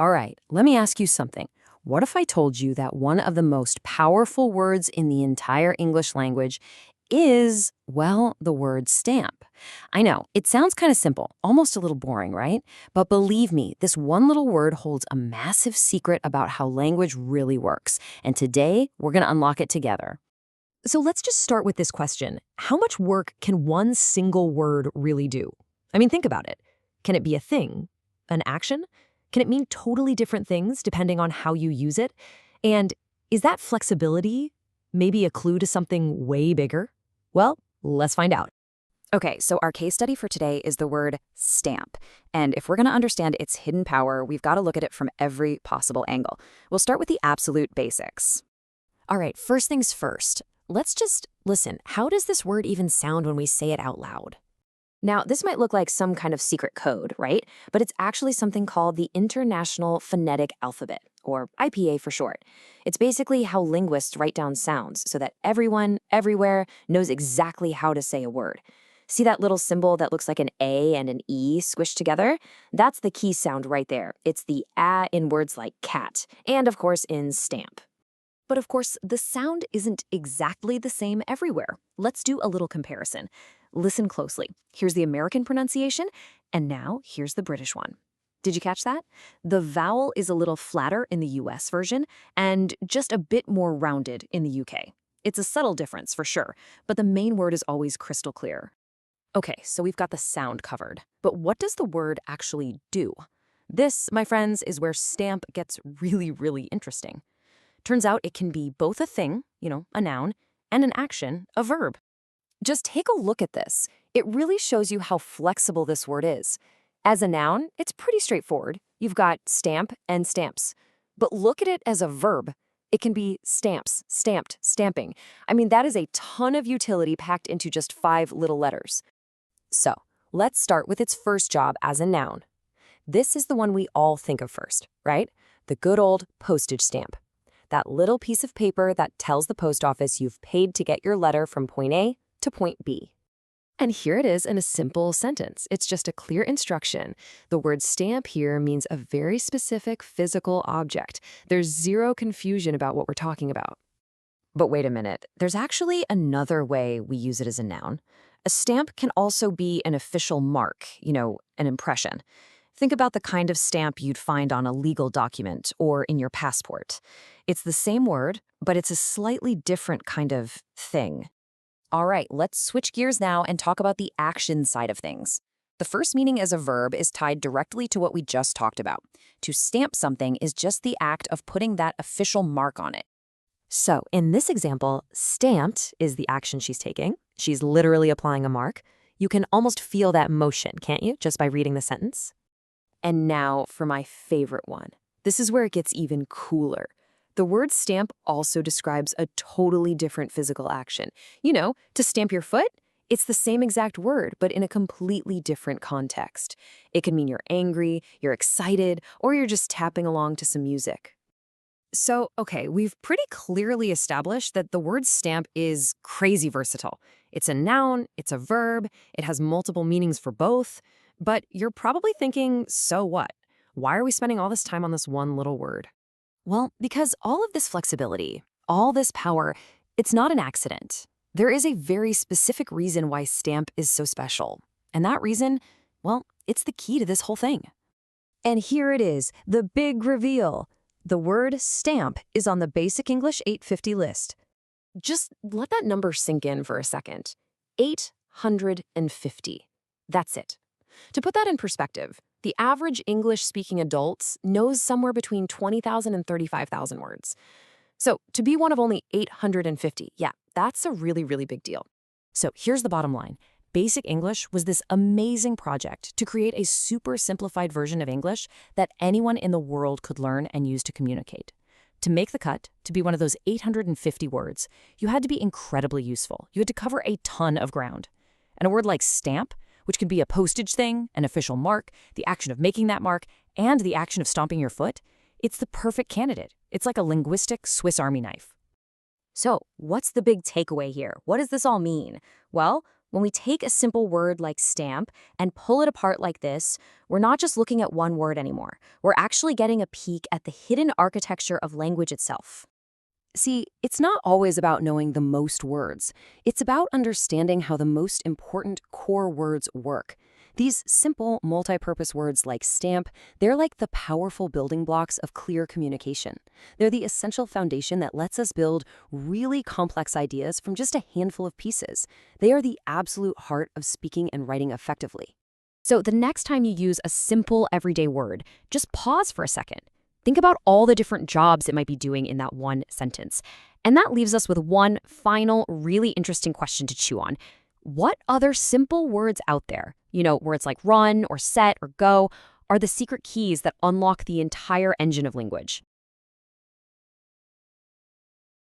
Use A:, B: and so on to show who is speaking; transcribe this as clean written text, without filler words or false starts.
A: All right, let me ask you something. What if I told you that one of the most powerful words in the entire English language is, well, the word stamp? I know, it sounds kind of simple, almost a little boring, right? But believe me, this one little word holds a massive secret about how language really works. And today, we're going to unlock it together.
B: So let's just start with this question. How much work can one single word really do? I mean, think about it. Can it be a thing? An action? Can it mean totally different things depending on how you use it? And is that flexibility maybe a clue to something way bigger? Well, let's find out.
C: Okay, so our case study for today is the word stamp. And if we're going to understand its hidden power, we've got to look at it from every possible angle. We'll start with the absolute basics.
B: All right, first things first. Let's just listen. How does this word even sound when we say it out loud?
C: Now, this might look like some kind of secret code, right? But it's actually something called the International Phonetic Alphabet, or IPA for short. It's basically how linguists write down sounds so that everyone, everywhere, knows exactly how to say a word. See that little symbol that looks like an A and an E squished together? That's the key sound right there. It's the A in words like cat, and of course in stamp.
B: But of course, the sound isn't exactly the same everywhere. Let's do a little comparison. Listen closely. Here's the American pronunciation, and now here's the British one. Did you catch that? The vowel is a little flatter in the US version and just a bit more rounded in the UK. It's a subtle difference for sure, but the main word is always crystal clear. Okay, so we've got the sound covered, but what does the word actually do? This, my friends, is where stamp gets really interesting. Turns out it can be both a thing, a noun, and an action, a verb. Just take a look at this. It really shows you how flexible this word is. As a noun, it's pretty straightforward. You've got stamp and stamps. But look at it as a verb. It can be stamps, stamped, stamping. I mean, that is a ton of utility packed into just 5 little letters. So, let's start with its first job as a noun. This is the one we all think of first, right? The good old postage stamp. That little piece of paper that tells the post office you've paid to get your letter from point A to point B. And here it is in a simple sentence. It's just a clear instruction. The word stamp here means a very specific physical object. There's zero confusion about what we're talking about. But wait a minute, there's actually another way we use it as a noun. A stamp can also be an official mark, an impression. Think about the kind of stamp you'd find on a legal document or in your passport. It's the same word, but it's a slightly different kind of thing. All right, let's switch gears now and talk about the action side of things. The first meaning as a verb is tied directly to what we just talked about. To stamp something is just the act of putting that official mark on it. So, in this example, stamped is the action she's taking. She's literally applying a mark. You can almost feel that motion, can't you, just by reading the sentence? And now for my favorite one. This is where it gets even cooler. The word stamp also describes a totally different physical action. To stamp your foot, it's the same exact word, but in a completely different context. It can mean you're angry, you're excited, or you're just tapping along to some music. So, okay, we've pretty clearly established that the word stamp is crazy versatile. It's a noun, it's a verb, it has multiple meanings for both. But you're probably thinking, so what? Why are we spending all this time on this one little word? Well, because all of this flexibility, all this power, it's not an accident. There is a very specific reason why stamp is so special. And that reason, well, it's the key to this whole thing. And here it is, the big reveal. The word stamp is on the Basic English 850 list. Just let that number sink in for a second. 850. That's it. To put that in perspective, the average English-speaking adult knows somewhere between 20,000 and 35,000 words. So to be one of only 850, yeah, that's a really big deal. So here's the bottom line. Basic English was this amazing project to create a super simplified version of English that anyone in the world could learn and use to communicate. To make the cut, to be one of those 850 words, you had to be incredibly useful. You had to cover a ton of ground. And a word like stamp, which can be a postage thing, an official mark, the action of making that mark, and the action of stomping your foot, it's the perfect candidate. It's like a linguistic Swiss Army knife. So, what's the big takeaway here? What does this all mean? Well, When we take a simple word like stamp and pull it apart like this, we're not just looking at one word anymore. We're actually getting a peek at the hidden architecture of language itself.
A: See, it's not always about knowing the most words. It's about understanding how the most important core words work. These simple, multi-purpose words like stamp, they're like the powerful building blocks of clear communication. They're the essential foundation that lets us build really complex ideas from just a handful of pieces. They are the absolute heart of speaking and writing effectively.
B: So the next time you use a simple everyday word, just pause for a second. Think about all the different jobs it might be doing in that one sentence. And that leaves us with one final, really interesting question to chew on. What other simple words out there, words like run or set or go, are the secret keys that unlock the entire engine of language?